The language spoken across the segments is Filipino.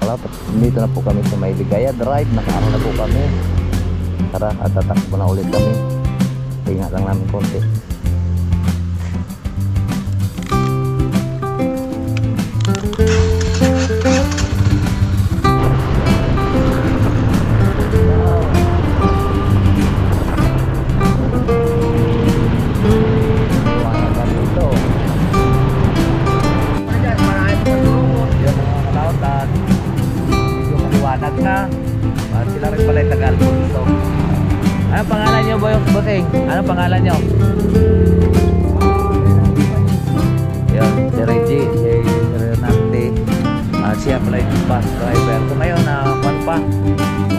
kalapit. Dito na po kami sa May Ligaya Drive. Nakaano na po kami. Tara at tatakbo na ulit kami. Hinga lang namin konti. Sila rin pala yung Tagalog. Anong pangalan nyo ba yung bossing? Anong pangalan nyo? Yun, si Reggie, si Renate. Siya pala yung bus driver. So ngayon, pan pa.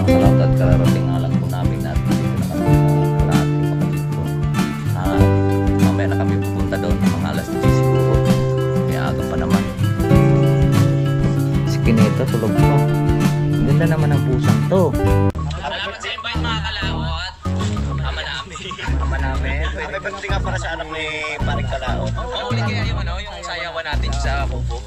Kalawat at kararating nga lang po namin natin. Dito na kami kalahati pa kami dito. Mamaya na kami pupunta doon ng mga alas 10 siguro. Kaya aga pa naman. Si Kinito, tulog ko. Ganda naman ang pusang to. Salamat sa invite mga kalawat. Ama namin. May panti nga para sa anak ni Paring Kalaot. Uli kaya yung yung sayawan natin sa Kubo.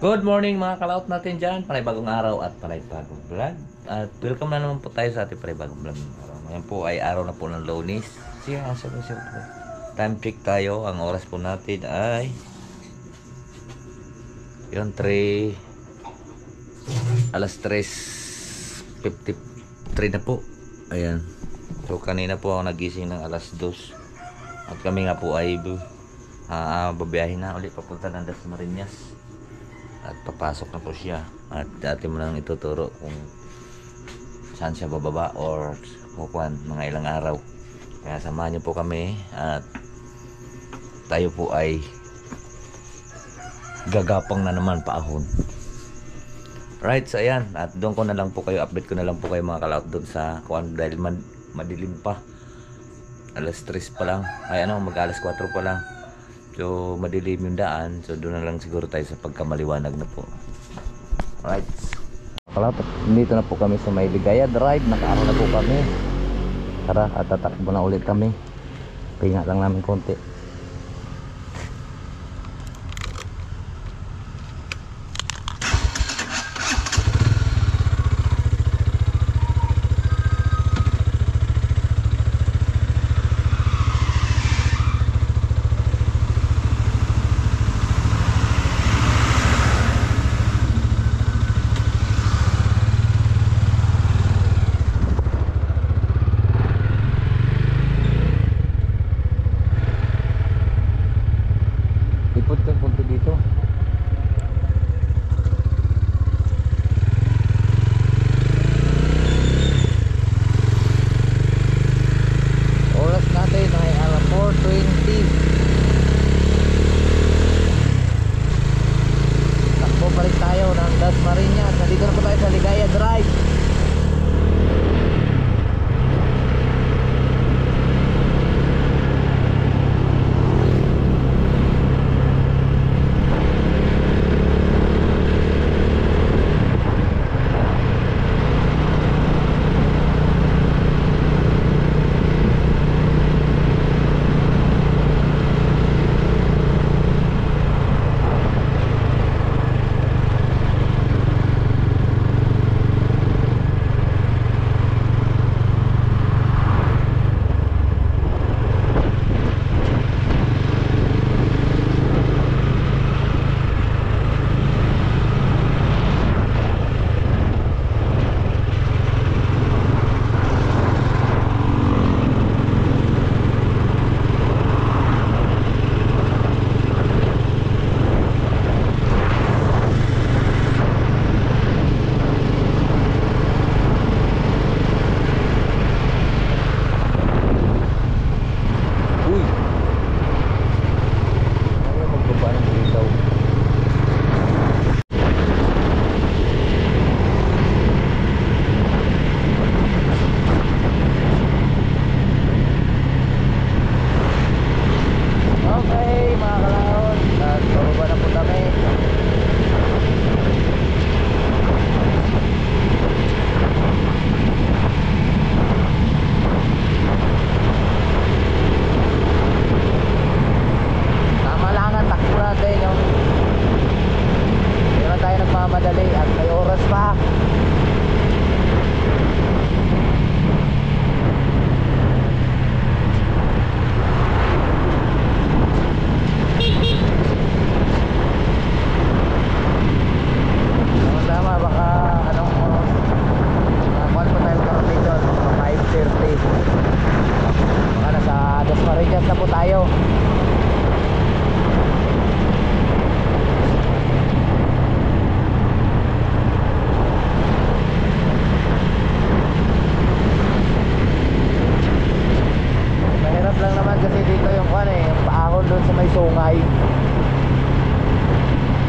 Good morning mga kalaot natin dyan. Panibagong araw at panibagong vlog. At welcome na naman po tayo sa ating panibagong vlog. Ngayon po ay araw na po ng Lunes. Time check tayo. Ang oras po natin ay yun, alas 3:53 na po. Ayan. So kanina po ako nagising ng alas 2. At kami nga po ay babiyahin na ulit papunta ng Dasmariñas. At papasok na po siya. At dati mo lang ituturo kung saan siya bababa or kukuhan mga ilang araw. Kaya samahan niyo po kami at tayo po ay gagapang na naman paahon. Right, so ayan. At doon ko na lang po kayo, update ko na lang po kayo mga kalaot doon sa kuhan dahil madilim pa. Alas 3 pa lang. Ay mag alas 4 pa lang. So madilim yung daan. So doon na lang siguro tayo sa pagkamaliwanag na po. Alright. Kalapit. Dito na po kami sa May Ligaya Drive. Nakaano na po kami. Tara at tatakbo na ulit kami. Hinga lang namin konti. Dasmariñas, nandito na po tayo sa Ligaya Drive.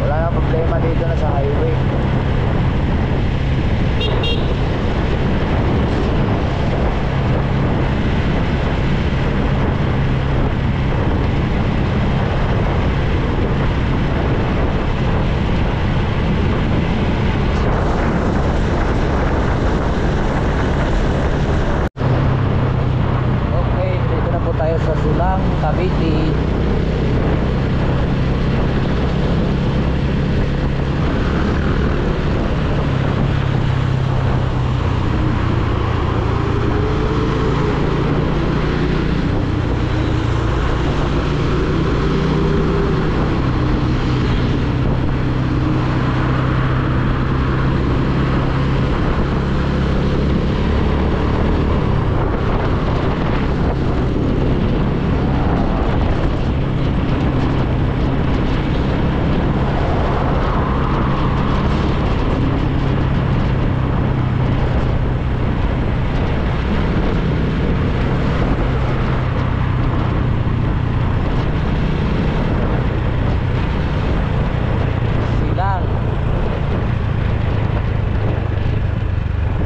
Wala na problema dito na sa highway. Okay, dito na po tayo sa Silang, Cavite. Silang.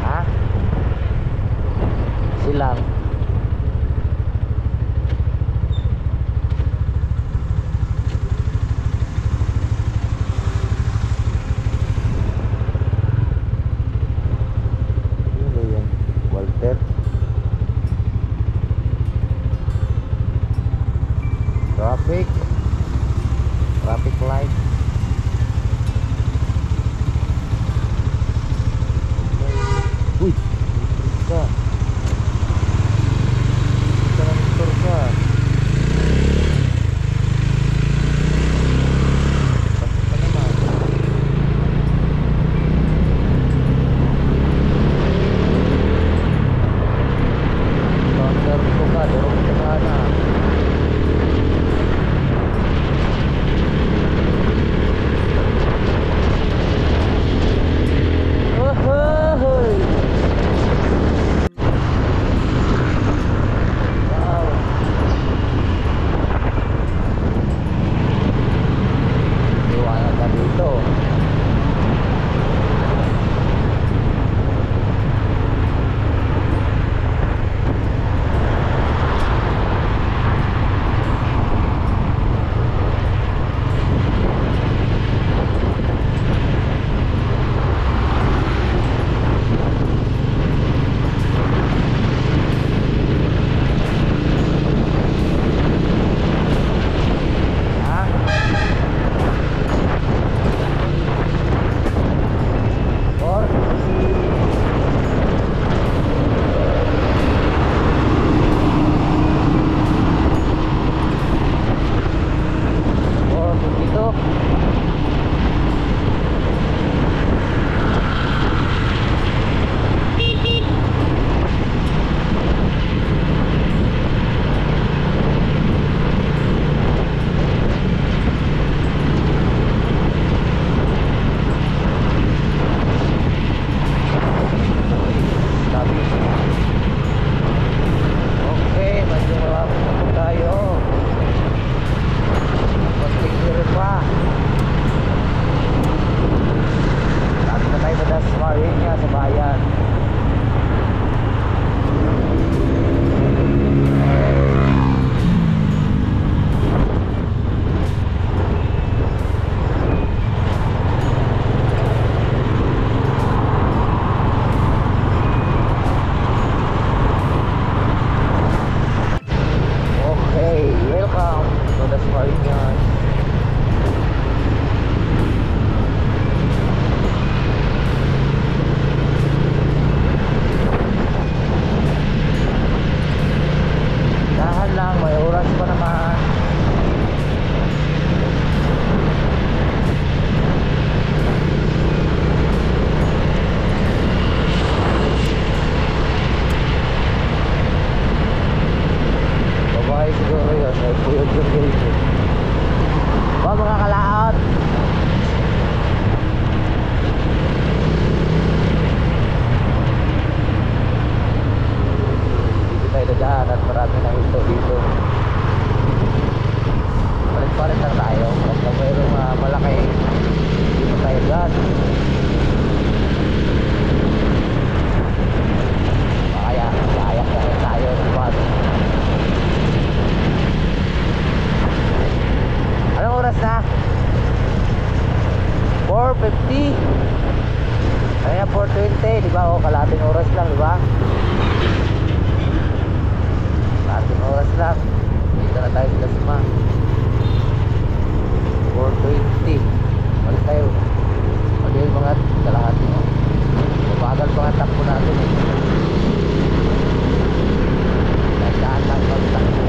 Ha? Silang. Ano ba yan? Walter? Traffic. Traffic light. Uy, ka. Motor ka. Basta naman. Motor ko ka, durog ka sana. na. 4:50. Kaya 4:20, di ba? O, kalating oras lang, di ba? Kalating oras lang. Dito na tayo sa Dasma. 4:20. Balik tayo. Pag yung mga kalahati mo. Mabagal pa nga takbo natin eh. Nagdaan lang pag-takbo.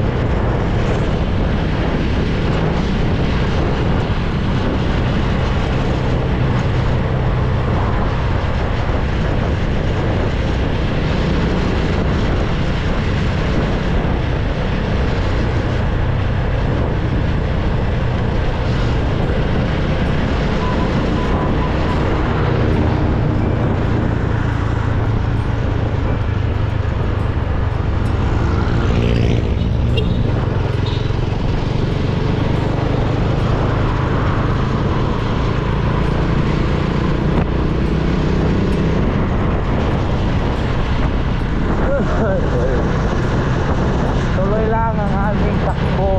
Tuloy lang ang aming takbo.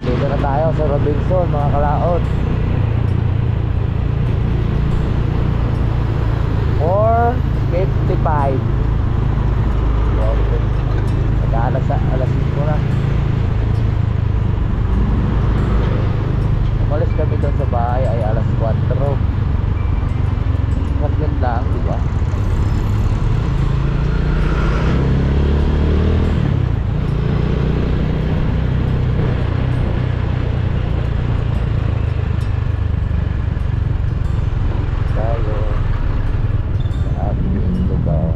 Dito na tayo sa Robinson, mga kalaot. 4:55. Nag-aalas alas 5 na. Umalis kami doon sa bahay ay alas 4. Saglit lang, di ba? Tayo sa ating lugar.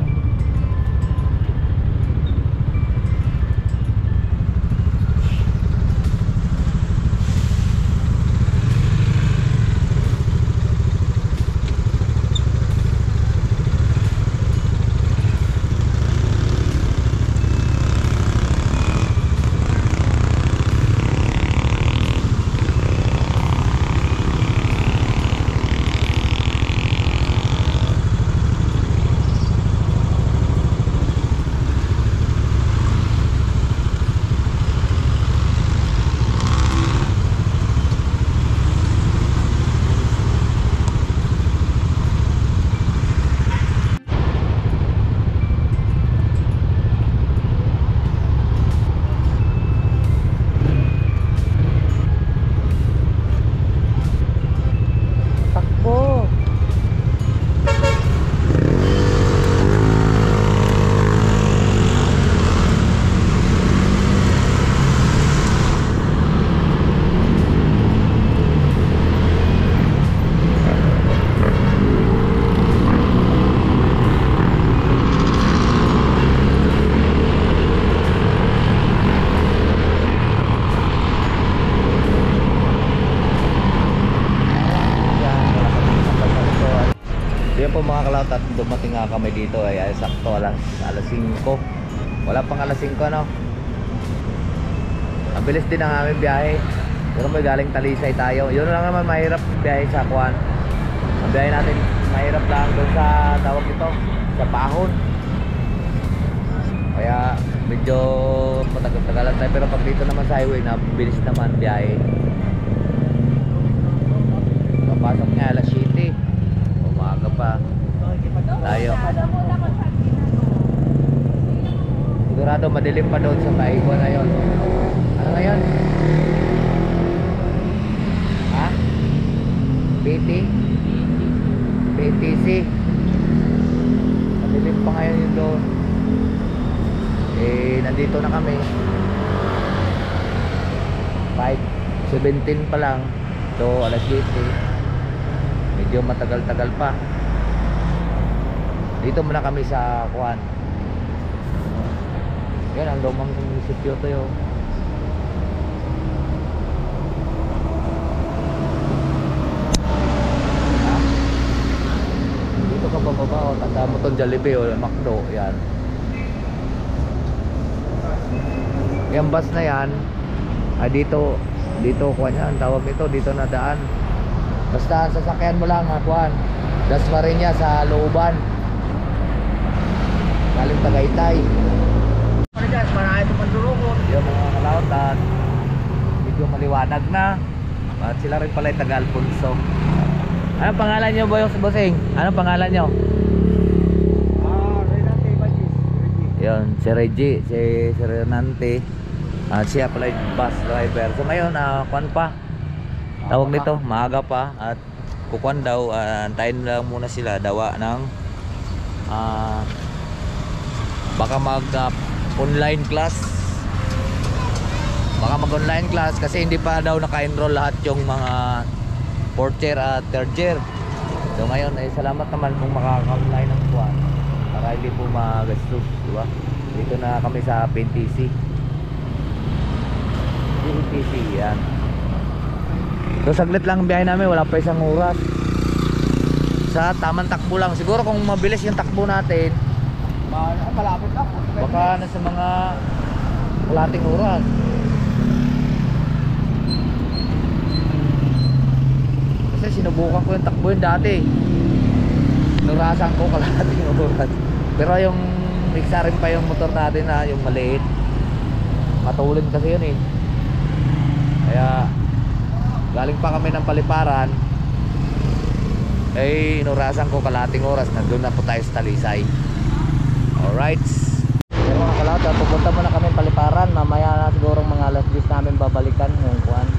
Takbo. Yan po mga kalaot, at dumating nga kami dito ay sakto alas 5. Wala pang alas 5, no? Ang bilis din ang aming biyahe. Pero may galing Talisay tayo. Yun lang naman mahirap biyahe sa Kuan. Ang biyahe natin mahirap lang doon sa tawag ito, sa Pahon. Kaya medyo matagal-tagalan tayo. Pero pag dito naman sa highway na bilis naman biyahe. Papasok nga alas 7. Umaga pa tayo. Sigurado madilim pa doon sa Taigwa na yun. Ano ngayon? Ha? PT? PTC? Madilim pa ngayon yun doon. Eh, nandito na kami. 5:17 pa lang. So, alas 7. Medyo matagal-tagal pa. Dito muna kami sa Kuan. Yan ang lumang munisipyo to yun. Dito ka bababa o, tanda mo itong Jollibee o Macdo. Yan. Yung bus na yan ay dito Kuan yan, tawag nito, dito na daan. Basta sasakyan mo lang ha, Kuan. Dasmariñas sa Looban. Galing Tagaytay. Para dyan, para ito pandurukot. Yung mga kalautan. medyo maliwanag na. At sila rin pala yung taga Alfonso. Anong pangalan nyo boy sa bossing? Anong pangalan nyo? Renate Bagis. Yun, si Reggie, si Renante. At siya pala yung bus driver. So ngayon, kuwan pa. Tawag nito, maaga pa. At kukuan daw, antayin lang muna sila dawa ng baka mag online class. Baka mag online class kasi hindi pa daw naka-enroll lahat yung mga fourth year at third year. So ngayon ay salamat naman kung makaka-online ng kuwan para hindi po magastos, di ba? Dito na kami sa PNTC. PNTC yan. So saglit lang ang biyahe namin, wala pa isang oras. Sa tamang takbo lang. Siguro kung mabilis yung takbo natin, Malapit na po. baka nasa mga kalating oras. Kasi sinubukan ko yung takbo yun dati. Nurasan ko kalating oras. Pero yung mixer rin pa yung motor natin na yung maliit. Matulin kasi yun eh. Kaya galing pa kami ng Paliparan. Eh inurasan ko kalating oras. Nandun na po tayo sa Talisay. Alright. Pero mga kalata, pupunta muna kami Paliparan. Mamaya na siguro mga alas 10 namin babalikan yung kuwan.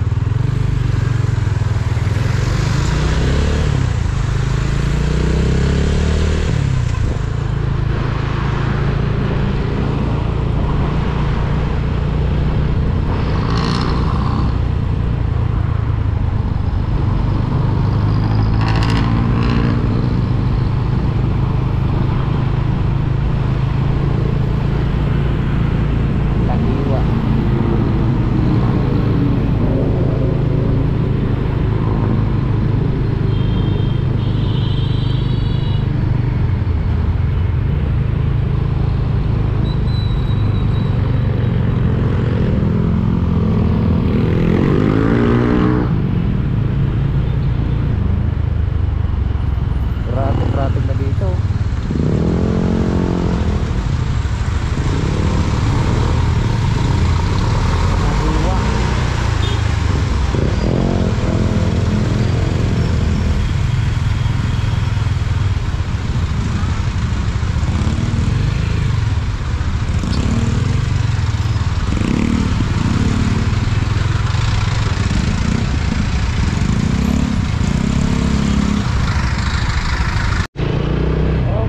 Traffic na dito. Nadiwa.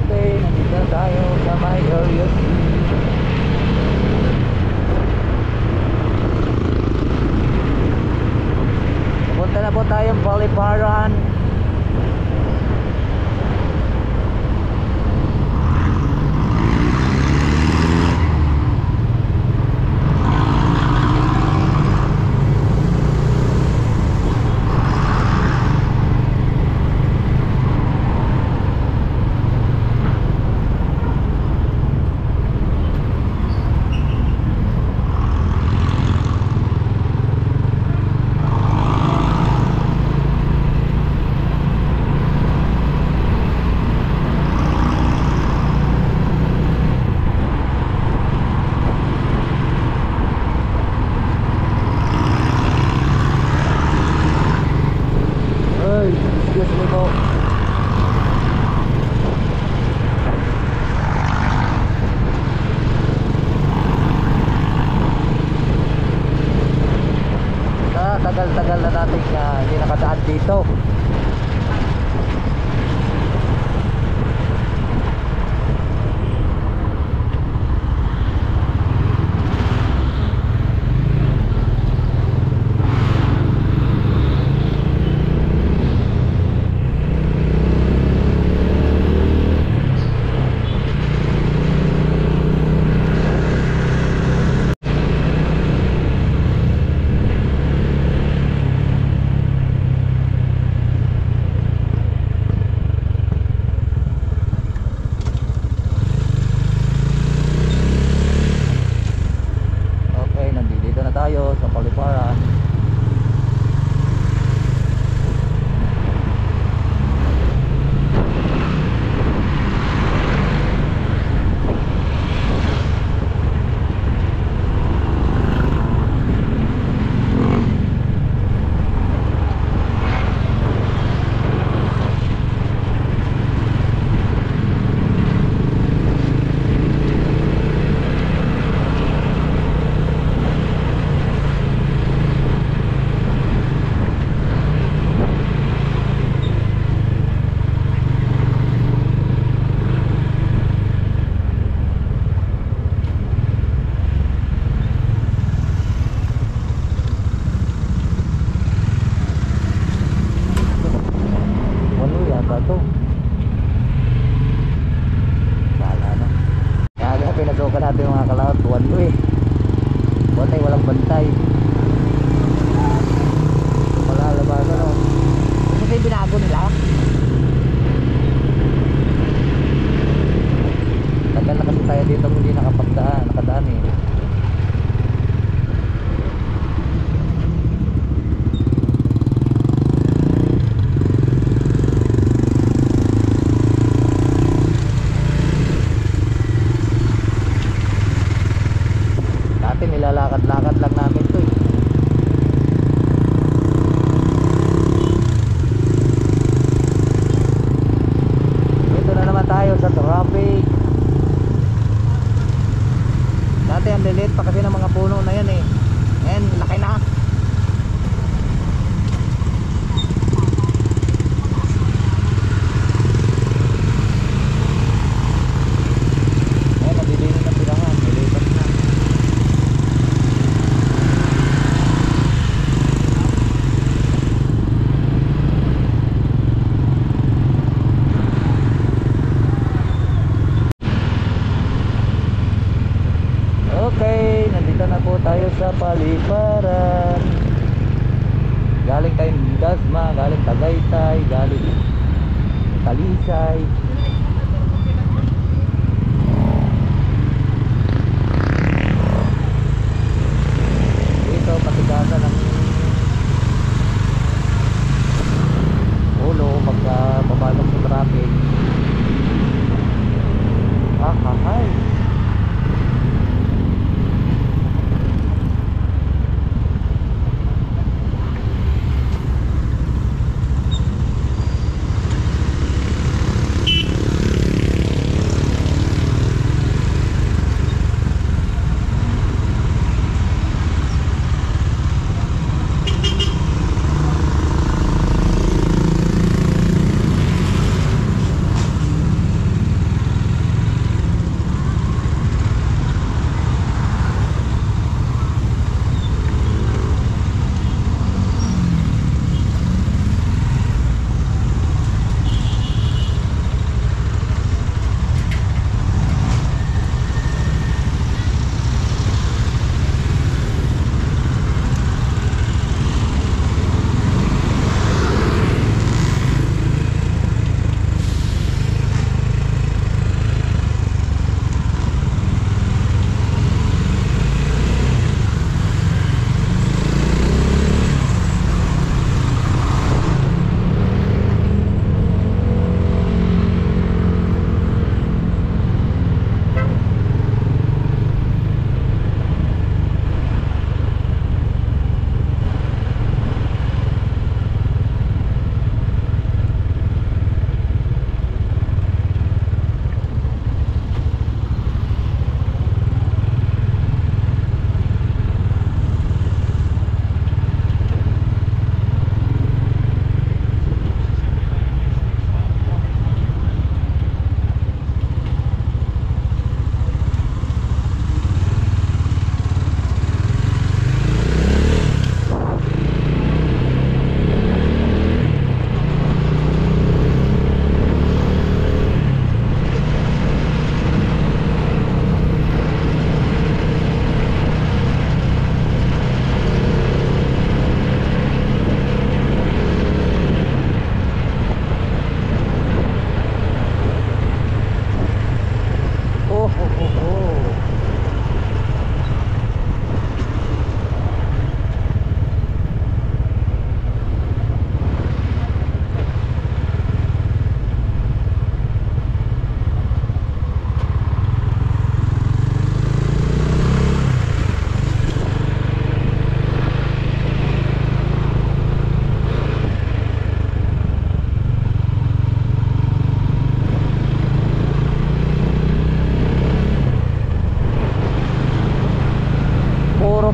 Okay, nandito tayo sa may area. Punta na po tayong Paliparan. Ay, excuse me po. Tagal-tagal na natin hindi nakadaan dito. Dasma, galing Tagaytay, galing Talisay. Dito patigasan ng ulo pagka papasok sa traffic. Hay.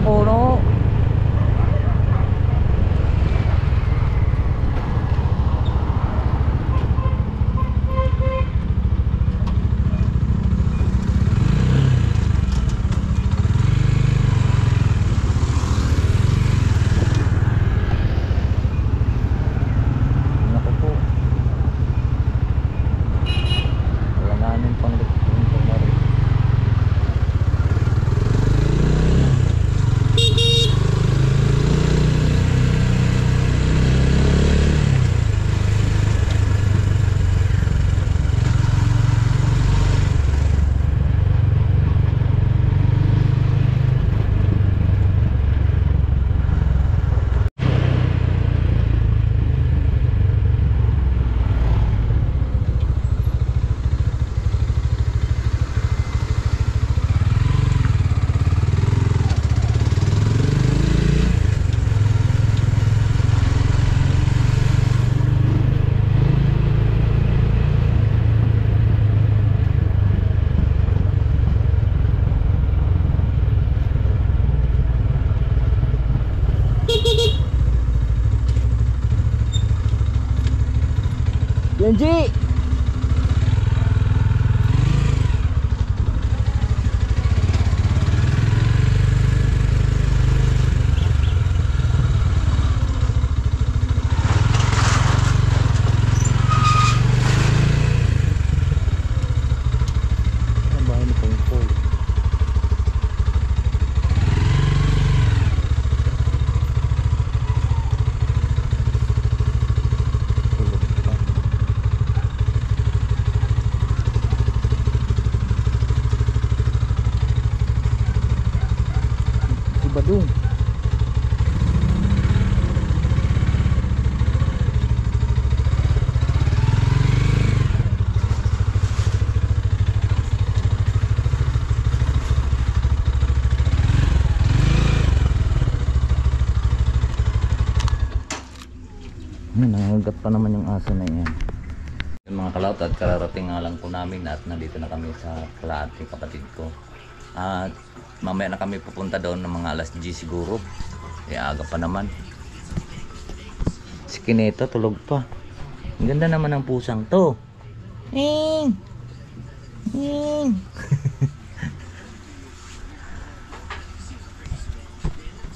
Puno. Naku po. Wala namin pang Genji. Ang bahay ni Pongpong. Nangangagat pa naman yung aso na yan. Yung mga kalaot at kararating nga lang po namin at nandito na kami sa kalahati kapatid ko. At mamaya na kami pupunta doon ng mga alas 10 siguro. Aga pa naman. Si Kineto tulog pa. Ang ganda naman ng pusang to.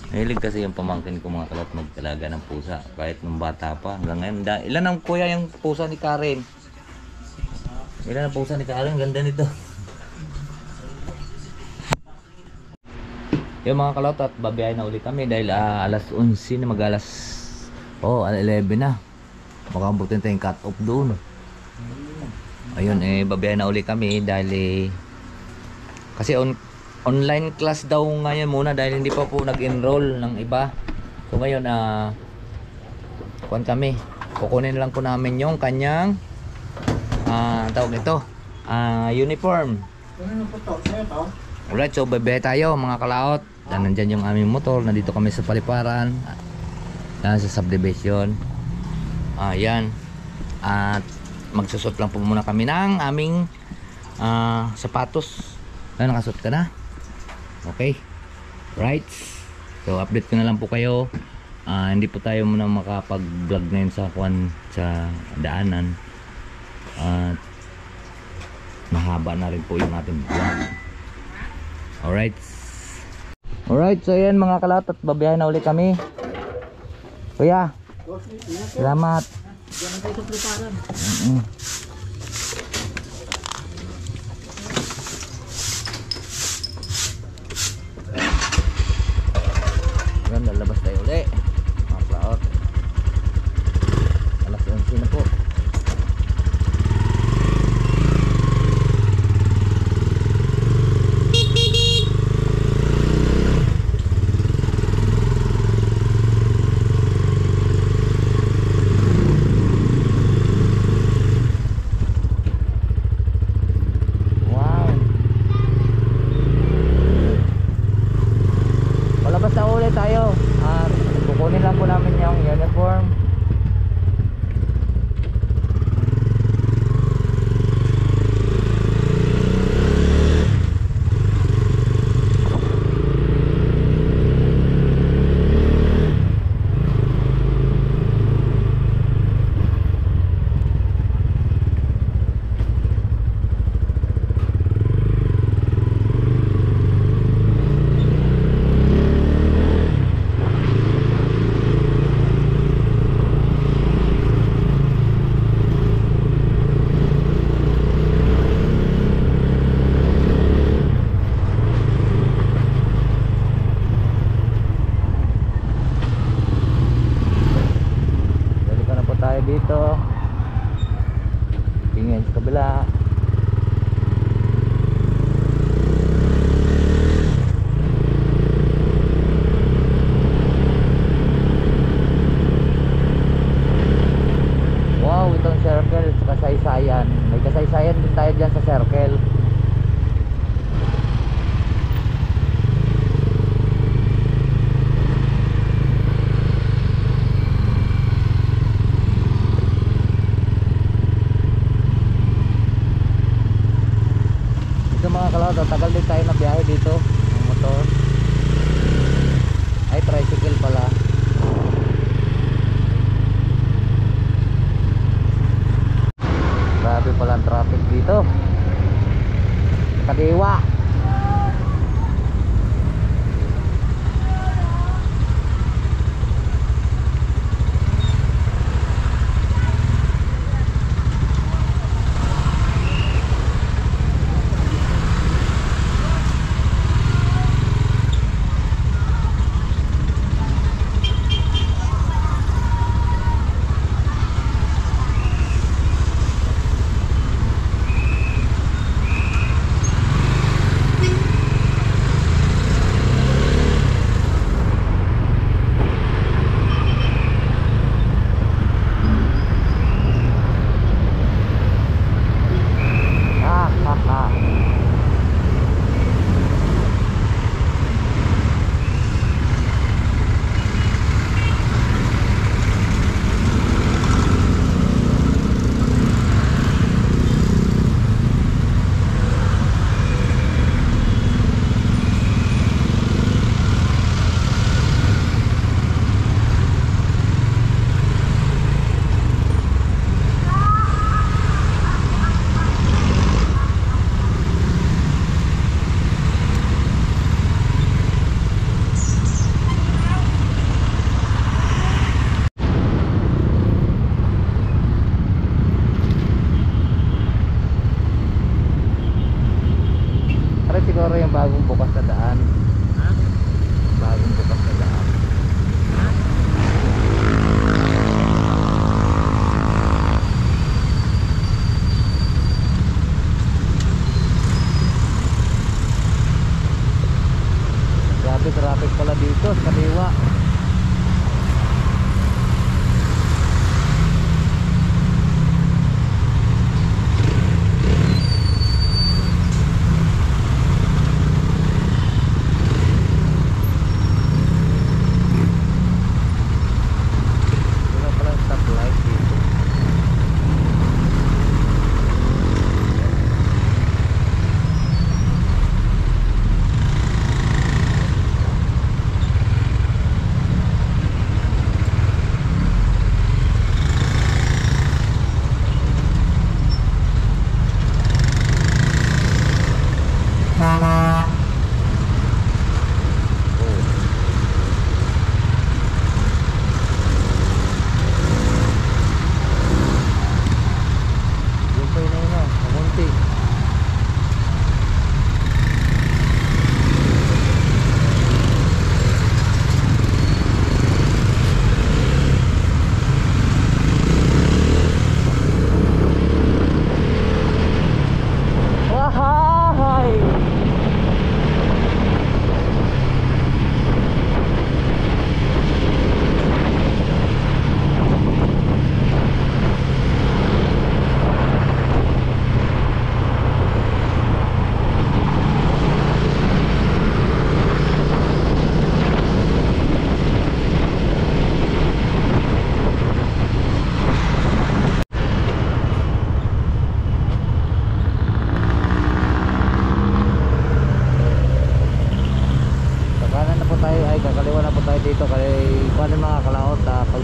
Mahilig kasi yung pamangkin ko mga kalot magtalaga ng pusa kahit nung bata pa hanggang ngayon. Ilan ang kuya yung pusa ni Karen? Ilan ang pusa ni Karen? Ganda nito. Yung mga kalot at babiyahin na uli kami dahil alas 11 na mag-alas 11 na. Makabutin tayong cut off doon. Ayun babiyahin na uli kami dahil kasi online class daw ngayon muna dahil hindi pa po nag-enroll ng iba. So ngayon kuwan kami. Kukunin lang po namin yung kanyang tawag nito uniform. Alright, so bebe tayo mga kalaot. Nandyan yung aming motor. Nandito kami sa paliparan. Yan sa subdivision. Yan. At magsusot lang po muna kami ng aming sapatos. Nakasot ka na? Okay, right. So update ko na lang po kayo. Hindi po tayo muna makapag-vlog ngayon sa daanan. Mahaba na rin po yung ating vlog. Alright, so yan mga kalat at babiyahin na ulit kami. Kuya, salamat. Diyan tayo sa preparan. Lalabas tayo ulit mga klaot. Alas 11 na po. Wow, palabas na ulit tayo. Kukunin lang po namin yung uniform. Dito tingin sa kabila. Wow, itong circle sa kasaysayan. May kasaysayan din tayo dyan sa circle. Mga kalawad, tagal din tayo na biyahe dito ng motor. Ay, tricycle pala. Grabe pala ang traffic dito. Kadiwa.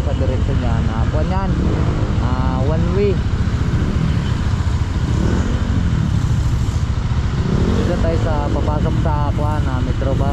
sa direksyon niyan. Kuan yan. One way. Dito tayo sa papasok sa kuan Metro ba.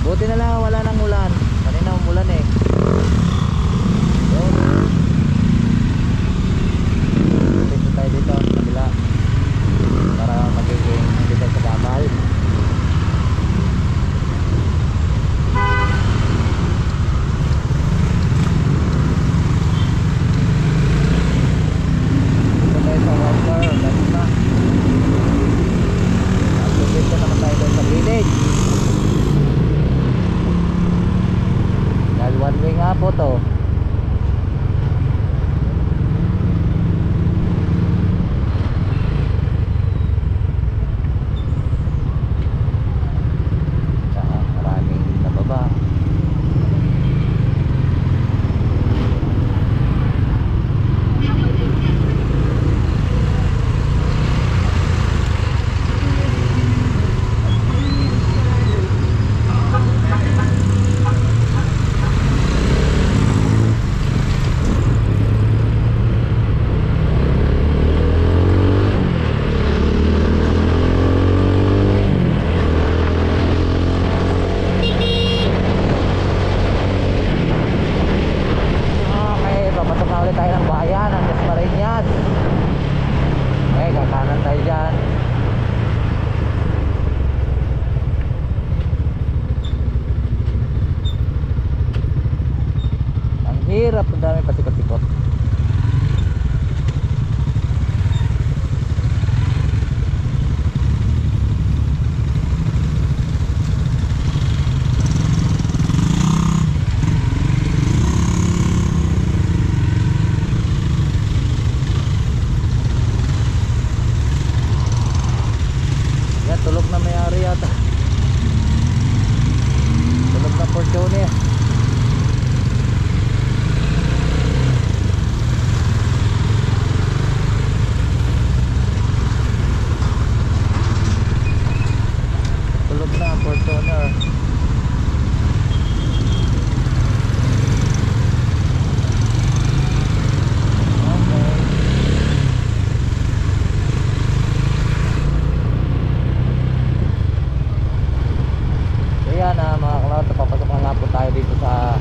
Buti na lang wala nang ulan. Kanina umulan eh. Yun. Dito tayo dito sa kabila para magiging hindi tayo sa damal. Dito tayo sa water. Ganun na. Dito naman tayo doon sa village. Dahil one way nga po to. Saka maraming nababa. Hirap, ang dami pasikot-sikot. Yan, tulog na may-ari yata. Tulog na Fortuner. Fortuner. Okay. So yan mga kalawat, papasok na nga po tayo dito sa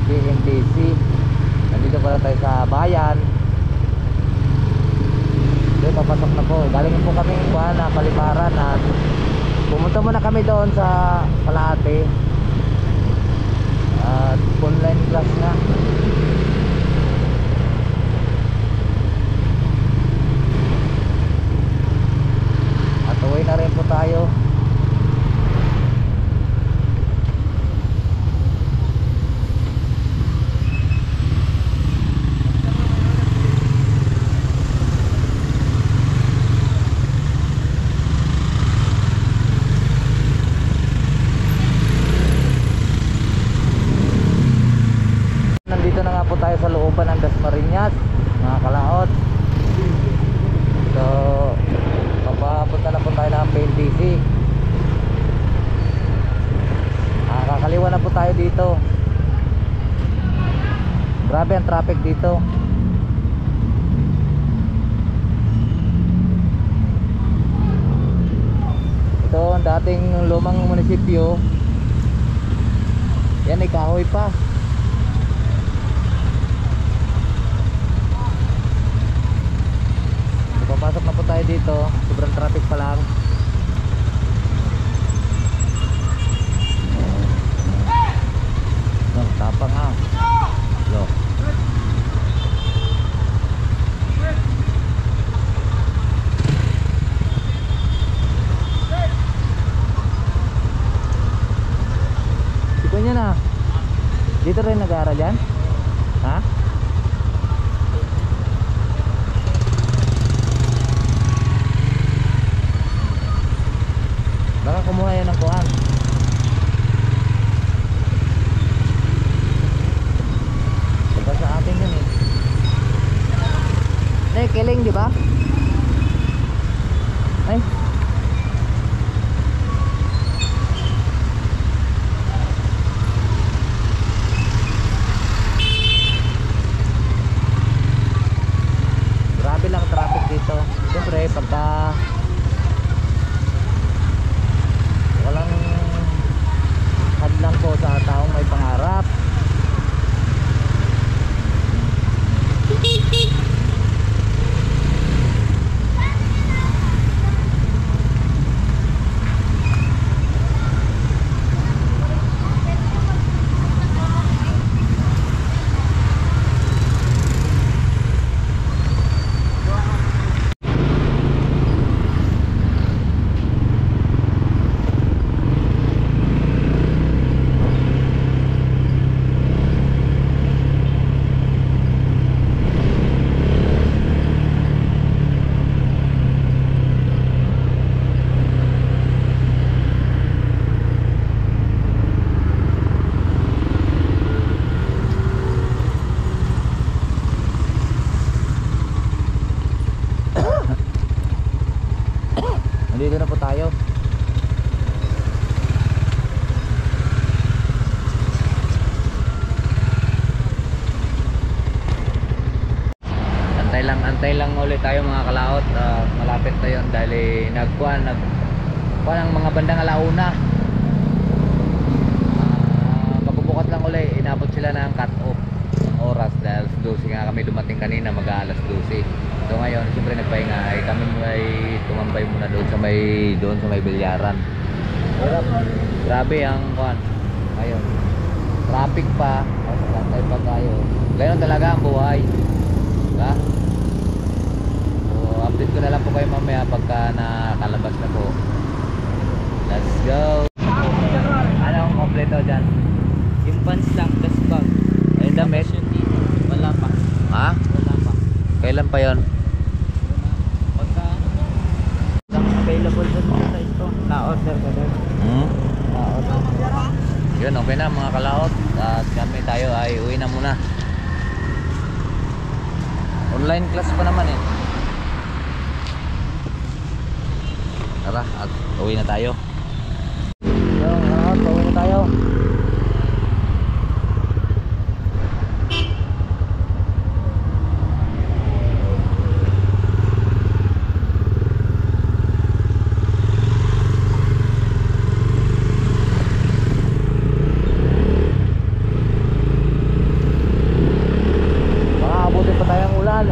PNTC. Nandito pala tayo sa bayan. Dito papasok na po. Galing po kami na Paliparan at pumunta muna kami doon sa Palate at online class na. At uwi na rin po tayo. Tayo sa looban ng Dasmariñas mga kalaot. So papapunta na po tayo ng PNTC. Kakaliwa na po tayo dito. Grabe ang traffic dito. Ito ang dating lumang munisipyo Yan ay kahoy pa. So, papasok na po tayo dito. Sobrang traffic pa lang. No, tapang ha. Yo. Ito niya na. Dito rin nag-aaral yan? Ha? Baka kumuha yan ng kuhan. Diba sa atin yun eh. Nay, kiling di ba? Ay. Grabe lang traffic dito. Siyempre pagka walang hadlang po sa taong may pangarap. Nandito na po tayo. Antay lang ulit tayo mga kalaot. Malapit na yun dahil nagkuhan ang mga bandang alauna. Kabubukas lang ulit, inabot sila ng cut off ng oras dahil 12 nga kami dumating kanina, mag-aalas 12. So ngayon siyempre nagpahinga ay kami ay tumambay muna doon sa may bilyaran. Grabe ang kuhan ngayon, traffic pa, antay pa tayo. Gayon talaga ang buhay, diba? So update ko na lang po kayo mamaya pagka nakalabas na po. Let's go. Anong kompleto dyan? Yung pants lang, plus bag. Ayun damit? Wala pa. Ha? Wala pa. Kailan pa yon? Pagka available sa ito, na-order ko doon. Na-order. Yun, okay na mga kalaot. At kami tayo ay uwi na muna. Online class pa naman eh. Tara, at uwi na tayo. Yun, kalaot, uwi na tayo. Abutin pa tayong ulan.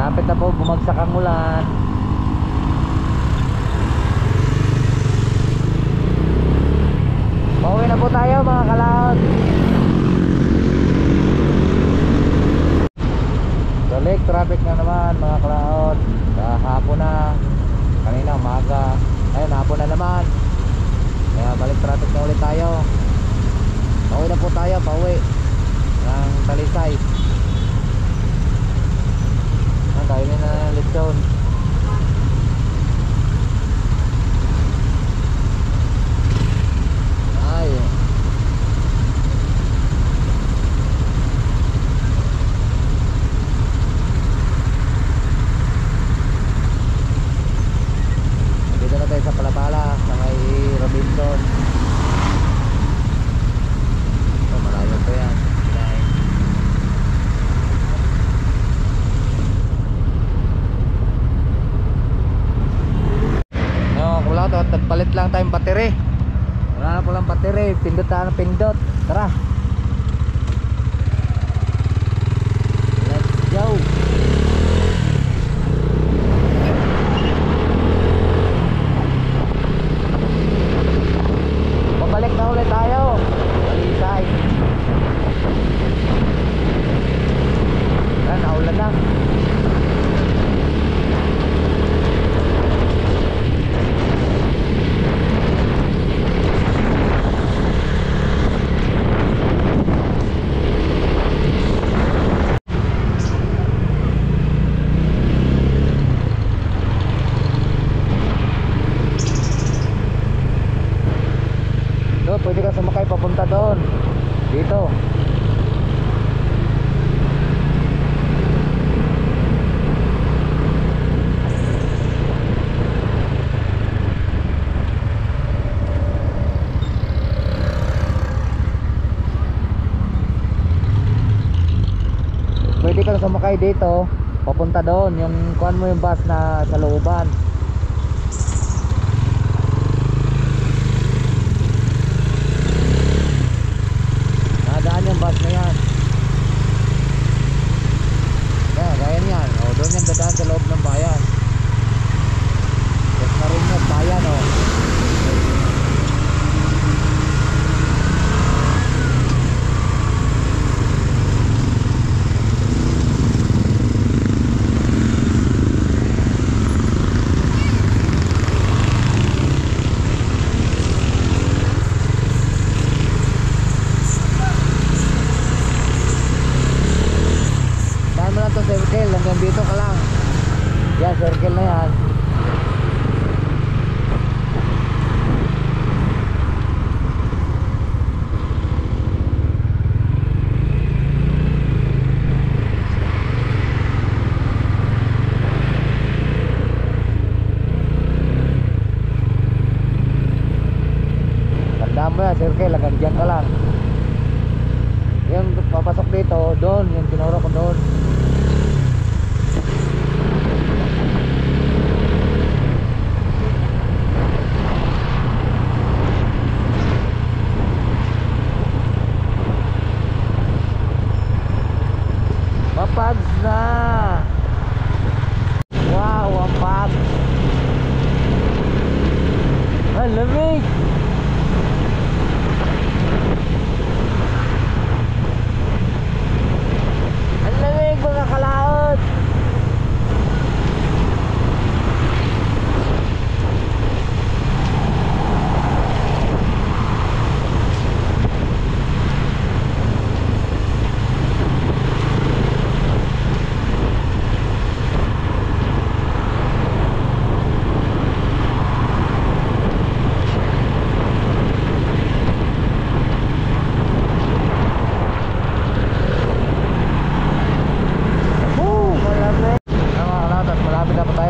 Malapit na po bumagsak ang ulan. Pauwi na po tayo mga kalaot. Balik traffic na naman mga kalaot. Hapon na. Kanina umaga. Ayun hapon na naman. Kaya balik traffic na ulit tayo. Pauwi na po tayo, pauwi ng Talisay. Tayo na palit lang tayong battery. Wala na palang battery, pindot na pindot. Tara, let's go. Pabalik na ulit tayo. Balisay. Yan, naulan na. Doon, pwede ka sumakay papunta doon. Dito. Pwede kang sumakay dito, papunta doon. Yung kuhan mo yung bus na sa looban. Nadaan yung bus na yan. Yan, gaya yan. O, doon yan dadaan sa loob ng bayan. Tapos na rin yung bayan, o. Circle, hanggang dito ka lang. Yan, circle na yan. Tandaan mo yan, circle, hanggang dyan ka lang. Yung papasok dito, doon, yung tinuro ko doon. Mapags na. Wow, ang pags. Ang lamig. Ang lamig mga kalaot.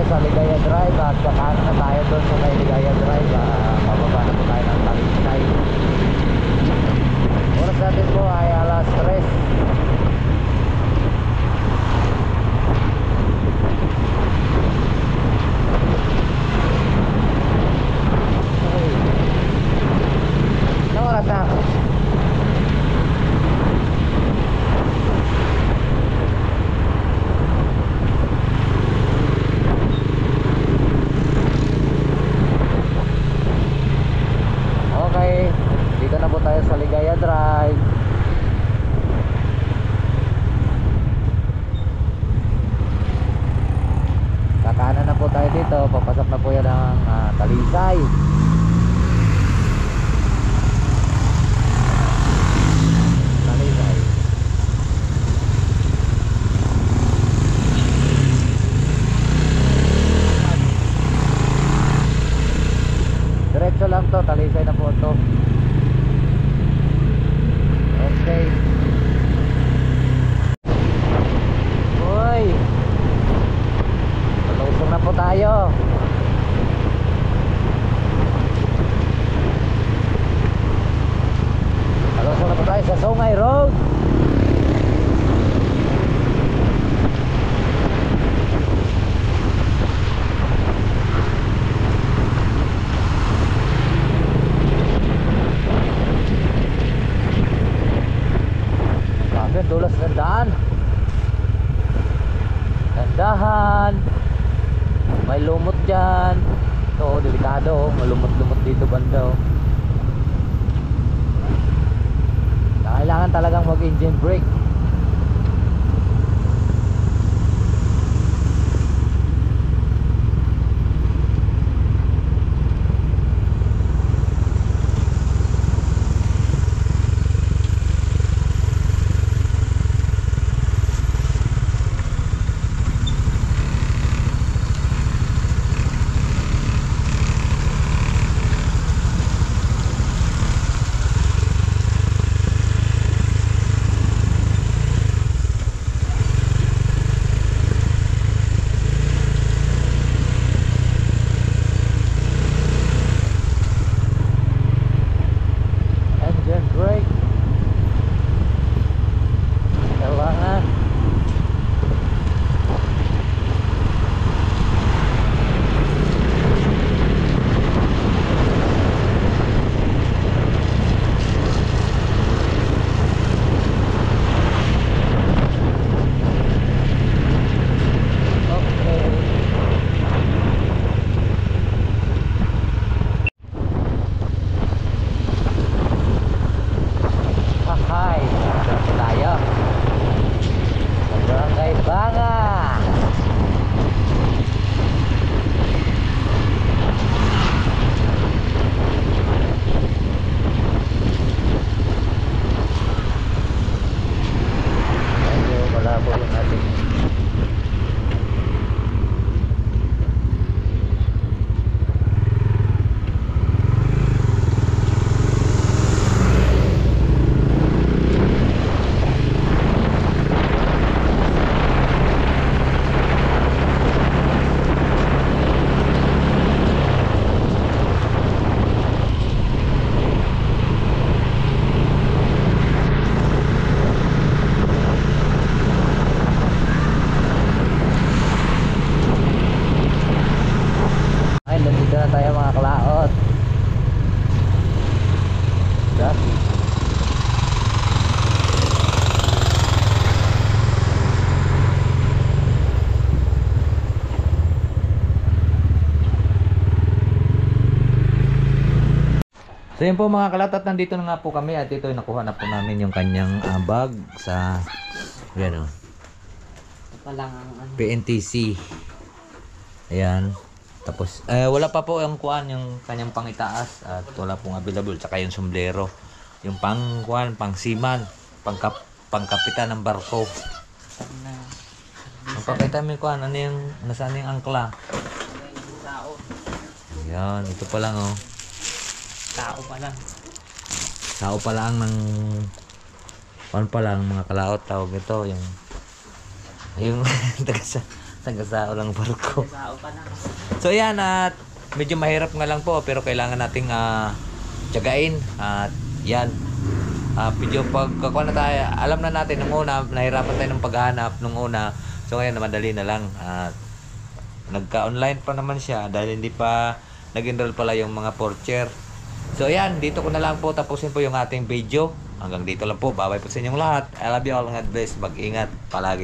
Sa Ligaya Drive at kakanan na tayo doon sa Ligaya Drive. Pababa na po tayo ng Talisay. Oras natin po ay alas 3. Anong oras na? Dito na po tayo sa Ligaya Drive. Kakanan na po tayo dito. Papasok na po yan ang Talisay. Talisay. Diretso lang to, Talisay na po to. Okay. Uy, palusong na po tayo. Dahan. May lumot dyan. Ito, delikado. Malumot-lumot dito banda. Kailangan talagang mag-engine brake. Engine brake. Kailangan. Hi, tayo. Barangay Banga. Medyo malabo yung ating ay, nandito na tayo mga kalaot. Diba? So yun po mga kalatot, nandito na nga po kami at ito nakuha na po namin yung kanyang bag sa yan, Ito pa lang ang ano. PNTC. Ayan. Tapos wala pa po yung kuan, yung kanyang pangitaas at wala pong available, tsaka yung sombrero, yung pang kuan, pang seaman, pangkapitan ng barko. Na, Ang pakita mo yung kuan, ano yung nasaan yung angkla. yung tao. Ayan, ito pa lang oh. Tao pa lang. Tao pa lang ng kuan pa lang mga kalaot tawag ito, yung taga-sao lang barko. Tao pa lang. So ayan, at medyo mahirap nga lang po pero kailangan nating tiyagain at yan. Medyo pagkakuha na tayo, alam na natin nung una, nahirapan tayo ng paghahanap nung una. So ngayon madali na lang at nagka-online pa naman siya dahil hindi pa nag-enroll pala yung mga porcher. So ayan, dito ko na lang po tapusin po yung ating video. Hanggang dito lang po. Bye-bye po sa inyong lahat. I love you all. God bless. Mag-ingat palagi.